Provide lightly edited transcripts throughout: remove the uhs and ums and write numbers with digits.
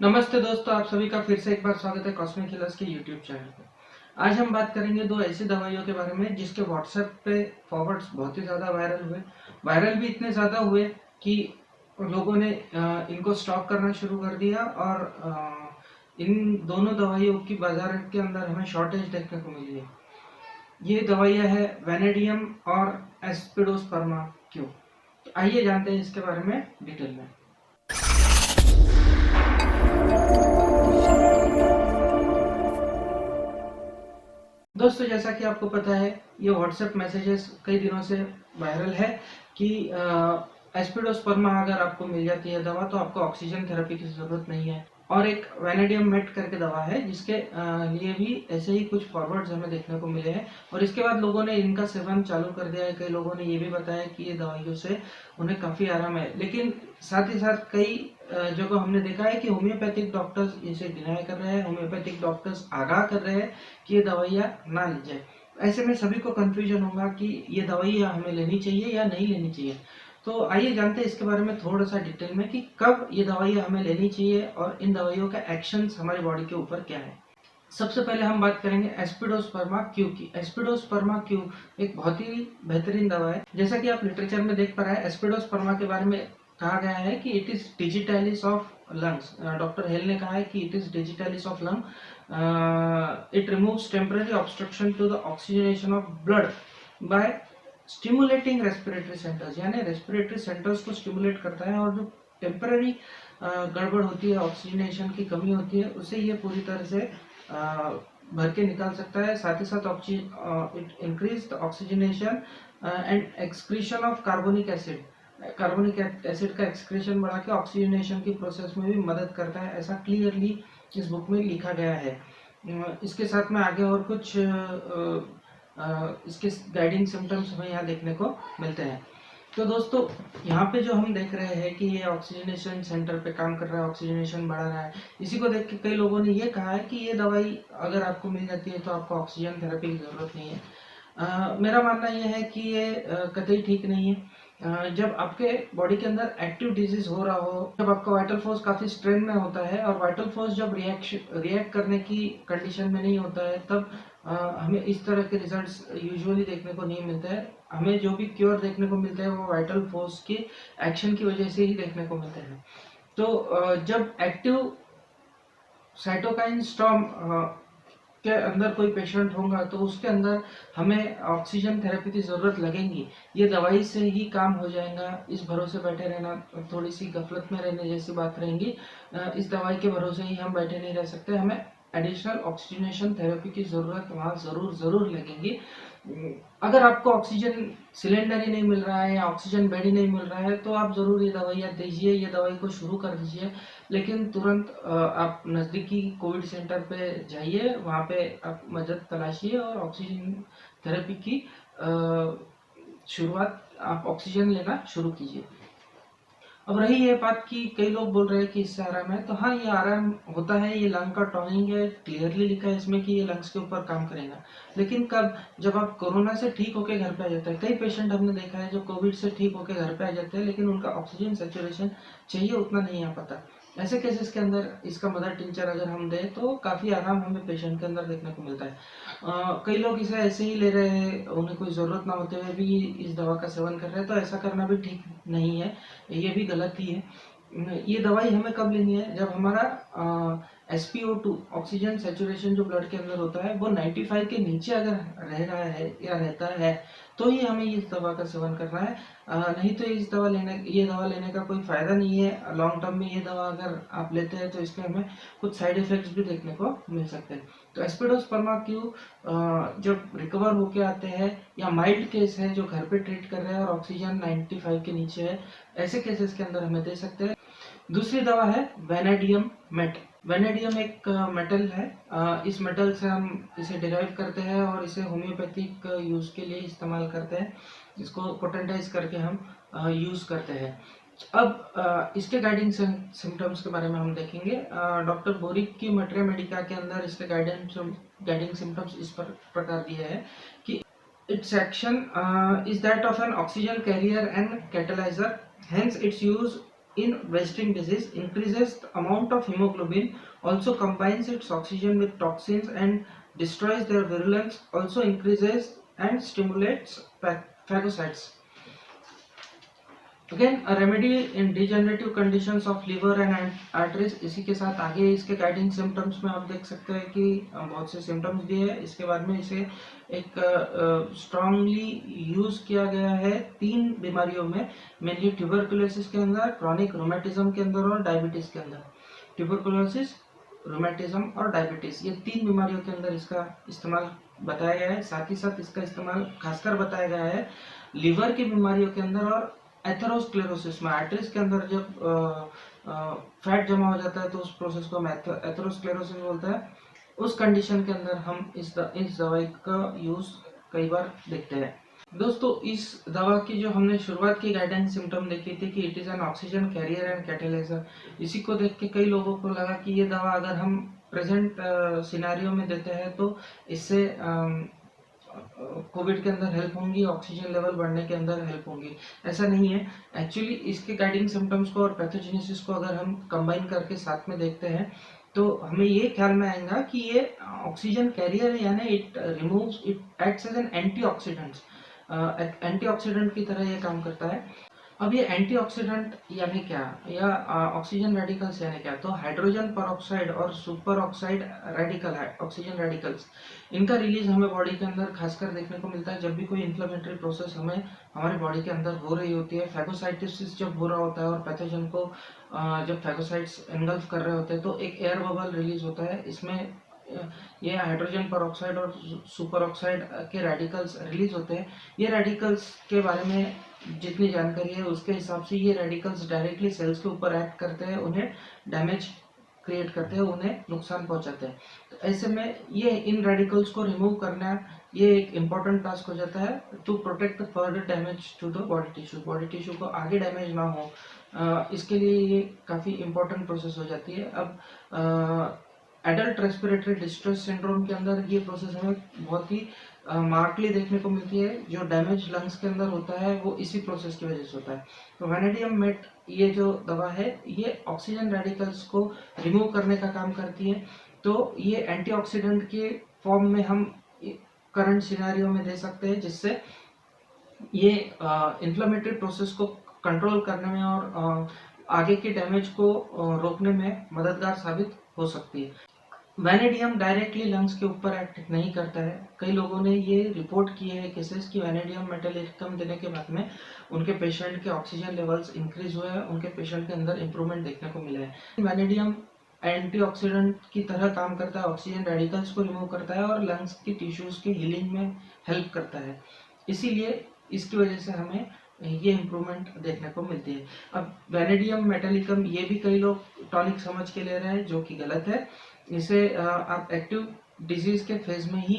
नमस्ते दोस्तों, आप सभी का फिर से एक बार स्वागत है कॉस्मिक हिलर्स के यूट्यूब चैनल पे। आज हम बात करेंगे दो ऐसी दवाइयों के बारे में जिसके व्हाट्सएप पे फॉरवर्ड्स बहुत ही ज़्यादा वायरल हुए। वायरल भी इतने ज़्यादा हुए कि लोगों ने इनको स्टॉक करना शुरू कर दिया और इन दोनों दवाइयों की बाजार के अंदर हमें शॉर्टेज देखने को मिली है। ये दवाइयाँ है वेनेडियम और एस्पिडोस्पर्मा क्यू। तो आइए जानते हैं इसके बारे में डिटेल में। दोस्तों, जैसा कि आपको पता है, ये व्हाट्सएप मैसेजेस कई दिनों से वायरल है कि एस्पिडोस्पर्मा अगर आपको मिल जाती है दवा तो आपको ऑक्सीजन थेरेपी की ज़रूरत नहीं है। और एक वेनेडियम मेट करके दवा है जिसके लिए भी ऐसे ही कुछ फॉरवर्ड्स हमें देखने को मिले हैं और इसके बाद लोगों ने इनका सेवन चालू कर दिया है। कई लोगों ने ये भी बताया कि ये दवाइयों से उन्हें काफ़ी आराम है, लेकिन साथ ही साथ कई जगह हमने देखा है कि होम्योपैथिक डॉक्टर्स इसे डिनाई कर रहे हैं, होम्योपैथिक डॉक्टर्स आगाह कर रहे हैं कि ये दवाइयाँ ना ली जाए। ऐसे में सभी को कंफ्यूजन होगा कि ये दवाइयाँ हमें लेनी चाहिए या नहीं लेनी चाहिए। तो आइए जानते हैं इसके बारे में थोड़ा सा डिटेल में कि कब ये दवाइयाँ हमें लेनी चाहिए और इन दवाइयों का एक्शंस हमारी बॉडी के ऊपर क्या है। सबसे पहले हम बात करेंगे एस्पिडोस्पर्मा क्यू की। एस्पिडोस्पर्मा क्यू एक बहुत ही बेहतरीन दवा है। जैसा कि आप लिटरेचर में देख पा रहे हैं, एस्पिडोस्पर्मा के बारे में कहा गया है कि it is digitalis of lungs. Doctor Hale ने कहा है कि it is digitalis of lung. It removes temporary obstruction to the oxygenation of blood by stimulating respiratory centres, यानी रेस्पिरेटरी सेंटर्स को स्टिमुलेट करता है और जो टेम्पररी गड़बड़ होती है, ऑक्सीजनेशन की कमी होती है, उसे ये पूरी तरह से भर के निकाल सकता है। साथ ही साथ it increase the oxygenation and excretion of carbonic acid. Carbonic acid का एक्सक्रीशन बढ़ा के ऑक्सीजनेशन की प्रोसेस में भी मदद करता है, ऐसा क्लियरली इस बुक में लिखा गया है। इसके साथ में आगे और कुछ इसके गाइडिंग सिम्टम्स हमें यहाँ देखने को मिलते हैं। तो दोस्तों, यहाँ पे जो हम देख रहे हैं कि ये ऑक्सीजनेशन सेंटर पे काम कर रहा है, ऑक्सीजनेशन बढ़ा रहा है, इसी को देख के कई लोगों ने ये कहा है कि ये दवाई अगर आपको मिल जाती है तो आपको ऑक्सीजन थेरेपी की ज़रूरत नहीं है। मेरा मानना ये है कि ये कतई ठीक नहीं है। जब आपके बॉडी के अंदर एक्टिव डिजीज हो रहा हो, जब आपका वाइटल फोर्स काफ़ी स्ट्रेन में होता है और वाइटल फोर्स जब रिएक्ट करने की कंडीशन में नहीं होता है, तब हमें इस तरह के रिजल्ट्स यूजुअली देखने को नहीं मिलते हैं। हमें जो भी क्योर देखने को मिलते हैं वो वाइटल फोर्स के एक्शन की वजह से ही देखने को मिलते हैं। तो जब एक्टिव साइटोकाइन स्टॉर्म के अंदर कोई पेशेंट होगा तो उसके अंदर हमें ऑक्सीजन थेरेपी की ज़रूरत लगेगी। ये दवाई से ही काम हो जाएगा, इस भरोसे बैठे रहना थोड़ी सी गफलत में रहने जैसी बात रहेगी। इस दवाई के भरोसे ही हम बैठे नहीं रह सकते, हमें एडिशनल ऑक्सीजनेशन थेरेपी की ज़रूरत वहाँ ज़रूर लगेगी। अगर आपको ऑक्सीजन सिलेंडर ही नहीं मिल रहा है या ऑक्सीजन बेड ही नहीं मिल रहा है तो आप ज़रूर ये दवाइयाँ दीजिए, ये दवाई को शुरू कर दीजिए, लेकिन तुरंत आप नज़दीकी कोविड सेंटर पे जाइए, वहाँ पे आप मदद तलाशिए और ऑक्सीजन थेरेपी की शुरुआत, आप ऑक्सीजन लेना शुरू कीजिए। अब रही ये बात कि कई लोग बोल रहे हैं कि इससे आराम है, तो हाँ, ये आराम होता है, ये लंग का टॉनिंग है, क्लियरली लिखा है इसमें कि ये लंग्स के ऊपर काम करेगा। लेकिन कब? जब आप कोरोना से ठीक होकर घर पे आ जाते हैं। कई पेशेंट हमने देखा है जो कोविड से ठीक होकर घर पे आ जाते हैं, लेकिन उनका ऑक्सीजन सेचुरेशन चाहिए उतना नहीं आ पाता। ऐसे केसेस के अंदर इसका मदर टिंचर अगर हम दें तो काफ़ी आराम हमें पेशेंट के अंदर देखने को मिलता है। कई लोग इसे ऐसे ही ले रहे हैं, उन्हें कोई ज़रूरत ना होते हुए भी इस दवा का सेवन कर रहे हैं, तो ऐसा करना भी ठीक नहीं है, ये भी गलत ही है। ये दवाई हमें कब लेनी है? जब हमारा SpO2 ऑक्सीजन सेचुरेशन जो ब्लड के अंदर होता है वो 95 के नीचे अगर रह रहा है या रहता है तो ही हमें इस दवा का सेवन करना है। नहीं तो ये दवा लेने का कोई फ़ायदा नहीं है। लॉन्ग टर्म में ये दवा अगर आप लेते हैं तो इसके हमें कुछ साइड इफ़ेक्ट्स भी देखने को मिल सकते हैं। तो एस्पिडोस्पर्मा क्यू जब रिकवर होके आते हैं या माइल्ड केस है जो घर पे ट्रीट कर रहे हैं और ऑक्सीजन 95 के नीचे है, ऐसे केसेस के अंदर हमें दे सकते हैं। दूसरी दवा है वेनेडियम मेट। वेनेडियम एक मेटल है। इस मेटल से हम इसे डिराइव करते हैं और इसे होम्योपैथिक यूज़ के लिए इस्तेमाल करते हैं। इसको पोटेंटाइज करके हम यूज़ करते हैं। अब इसके गाइडिंग सिम्टम्स के बारे में हम देखेंगे। डॉक्टर बोरिक की मटेरिया मेडिका के अंदर इसके गाइडिंग सिम्टम्स इस प्रकार दिए हैं कि its action is that of an oxygen carrier and catalyzer, hence its use in wasting disease, increases the amount of hemoglobin, also combines its oxygen with toxins and destroys their virulence, also increases and stimulates phagocytes. Again remedy in degenerative conditions of liver and arteries. इसी के साथ आगे इसके guiding symptoms में आप देख सकते हैं कि बहुत से सिम्टम्स दिए हैं। इसके बाद में इसे एक स्ट्रांगली यूज किया गया है 3 बीमारियों में, मेनली ट्यूबरकुलोसिस के अंदर, क्रॉनिक रोमेटिज्म के अंदर और डायबिटीज के अंदर। ट्यूबरकुलोसिस, रोमेटिज्म और डायबिटीज, ये 3 बीमारियों के अंदर इसका इस्तेमाल बताया गया है। साथ ही साथ इसका इस्तेमाल खासकर बताया गया है लीवर की बीमारियों के अंदर और एथेरोस्क्लेरोसिस में। आर्टरीज के अंदर जब फैट जमा हो जाता है तो उस प्रोसेस को हम एथेरोस्क्लेरोसिस बोलते हैं। उस कंडीशन के अंदर हम इस दवाई का यूज कई बार देखते हैं। दोस्तों, इस दवा की जो हमने शुरुआत की गाइडेंस सिम्टम देखी थी कि it is an oxygen carrier and catalyser, इसी को देख के कई लोगों को लगा कि ये दवा अगर हम प्रेजेंट सिनेरियो में देते हैं तो इससे कोविड के अंदर हेल्प होंगी, ऑक्सीजन लेवल बढ़ने के अंदर हेल्प होंगी। ऐसा नहीं है। एक्चुअली इसके गाइडिंग सिम्टम्स को और पैथोजेनेसिस को अगर हम कंबाइन करके साथ में देखते हैं तो हमें ये ख्याल में आएगा कि ये ऑक्सीजन कैरियर है, यानी it removes, it acts as an antioxidant की तरह ये काम करता है। अब ये एंटीऑक्सीडेंट यानी क्या, या ऑक्सीजन रेडिकल्स यानी क्या, तो हाइड्रोजन परऑक्साइड और सुपर ऑक्साइड रेडिकल है, ऑक्सीजन रेडिकल्स, इनका रिलीज हमें बॉडी के अंदर खासकर देखने को मिलता है जब भी कोई इन्फ्लेमेटरी प्रोसेस हमें हमारी बॉडी के अंदर हो रही होती है। फैगोसाइटोसिस जब हो रहा होता है और पैथोजन को जब फैगोसाइट्स एनगल्फ कर रहे होते हैं तो एक एयर बबल रिलीज होता है। इसमें ये हाइड्रोजन परऑक्साइड और सुपर ऑक्साइड के रेडिकल्स रिलीज होते हैं। ये रेडिकल्स के बारे में जितनी जानकारी है उसके हिसाब से ये रेडिकल्स डायरेक्टली सेल्स के ऊपर एक्ट करते हैं, उन्हें डैमेज क्रिएट करते हैं, उन्हें नुकसान पहुंचाते हैं। तो ऐसे में ये इन रेडिकल्स को रिमूव करना ये एक इम्पॉर्टेंट टास्क हो जाता है to protect the further damage to the body tissue को आगे डैमेज ना हो। इसके लिए ये काफ़ी इम्पोर्टेंट प्रोसेस हो जाती है। अब एडल्ट रेस्पिरेटरी डिस्ट्रेस सिंड्रोम के अंदर ये प्रोसेस हमें बहुत ही मार्कली देखने को मिलती है। जो डैमेज लंग्स के अंदर होता है वो इसी प्रोसेस की वजह से होता है। तो वैनेडियम मेट ये जो दवा है ये ऑक्सीजन रेडिकल्स को रिमूव करने का काम करती है। तो ये एंटीऑक्सीडेंट के फॉर्म में हम करंट सिनेरियो में दे सकते हैं, जिससे ये इन्फ्लेमेटरी प्रोसेस को कंट्रोल करने में और आगे के डैमेज को रोकने में मददगार साबित हो सकती है। वैनेडियम डायरेक्टली लंग्स के ऊपर एक्ट नहीं करता है। कई लोगों ने ये रिपोर्ट किए हैं केसेस कि वैनेडियम मेटालिकम देने के बाद में उनके पेशेंट के ऑक्सीजन लेवल्स इंक्रीज हुए हैं, उनके पेशेंट के अंदर इंप्रूवमेंट देखने को मिला है। वैनेडियम एंटीऑक्सीडेंट की तरह काम करता है, ऑक्सीजन रेडिकल्स को रिमूव करता है और लंग्स की टिश्यूज के हीलिंग में हेल्प करता है। इसीलिए इसकी वजह से हमें ये इम्प्रूवमेंट देखने को मिलती है। अब वैनेडियम मेटालिकम ये भी कई लोग टॉनिक समझ के ले रहे हैं, जो कि गलत है। इसे आप एक्टिव डिजीज के फेज में ही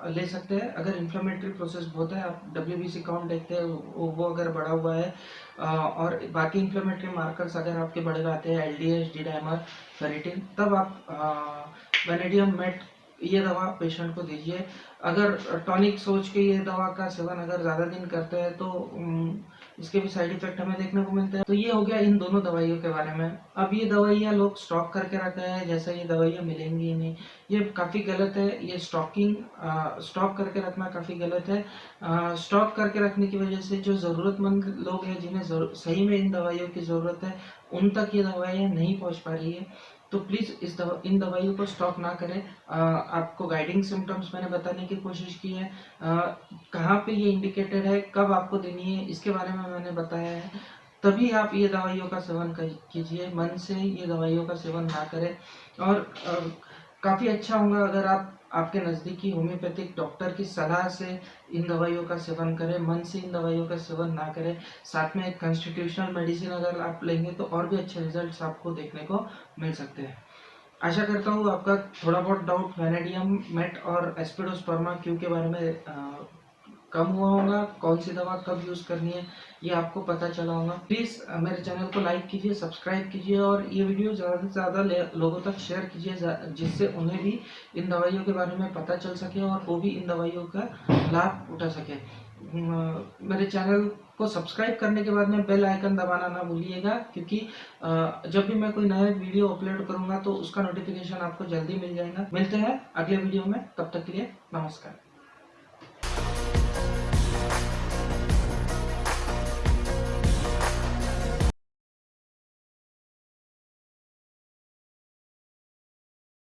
ले सकते हैं। अगर इन्फ्लेमेटरी प्रोसेस बहुत है, आप WBC काउंट देखते हैं वो अगर बढ़ा हुआ है और बाकी इन्फ्लेमेटरी मार्कर्स अगर आपके बढ़े हुए आते हैं, LDH, D-डाइमर, फेरिटिन, तब आप वैनेडियम मेट ये दवा पेशेंट को दीजिए। अगर टॉनिक सोच के ये दवा का सेवन अगर ज़्यादा दिन करते हैं तो इसके भी साइड इफेक्ट हमें देखने को मिलते हैं। तो ये हो गया इन दोनों दवाइयों के बारे में। अब ये दवाइयाँ लोग स्टॉक करके रखे हैं जैसा ये दवाइयाँ मिलेंगी ही नहीं, ये काफ़ी गलत है। ये स्टॉक करके रखना काफ़ी गलत है। स्टॉक करके रखने की वजह से जो ज़रूरतमंद लोग हैं जिन्हें सही में इन दवाइयों की ज़रूरत है, उन तक ये दवाइयाँ नहीं पहुँच पा रही है। तो प्लीज़ इन दवाइयों को स्टॉक ना करें। आपको गाइडिंग सिम्टम्स मैंने बताने की कोशिश की है, कहाँ पे ये इंडिकेटेड है, कब आपको देनी है, इसके बारे में मैंने बताया है। तभी आप ये दवाइयों का सेवन कीजिए, मन से ये दवाइयों का सेवन ना करें। और काफ़ी अच्छा होगा अगर आप आपके नज़दीकी होम्योपैथिक डॉक्टर की सलाह से इन दवाइयों का सेवन करें, मन से इन दवाइयों का सेवन ना करें। साथ में एक कॉन्स्टिट्यूशनल मेडिसिन अगर आप लेंगे तो और भी अच्छे रिजल्ट्स आपको देखने को मिल सकते हैं। आशा करता हूँ आपका थोड़ा बहुत डाउट वैनेडियम मेट और एस्पिडोस्पर्मा क्यू के बारे में कम हुआ होगा। कौन सी दवा कब यूज़ करनी है ये आपको पता चला होगा। प्लीज़ मेरे चैनल को लाइक कीजिए, सब्सक्राइब कीजिए और ये वीडियो ज़्यादा से ज़्यादा लोगों तक शेयर कीजिए, जिससे उन्हें भी इन दवाइयों के बारे में पता चल सके और वो भी इन दवाइयों का लाभ उठा सके। मेरे चैनल को सब्सक्राइब करने के बाद में बेल आइकन दबाना ना भूलिएगा, क्योंकि जब भी मैं कोई नया वीडियो अपलोड करूंगा तो उसका नोटिफिकेशन आपको जल्दी मिल जाएगा। मिलते हैं अगले वीडियो में, तब तक के लिए नमस्कार।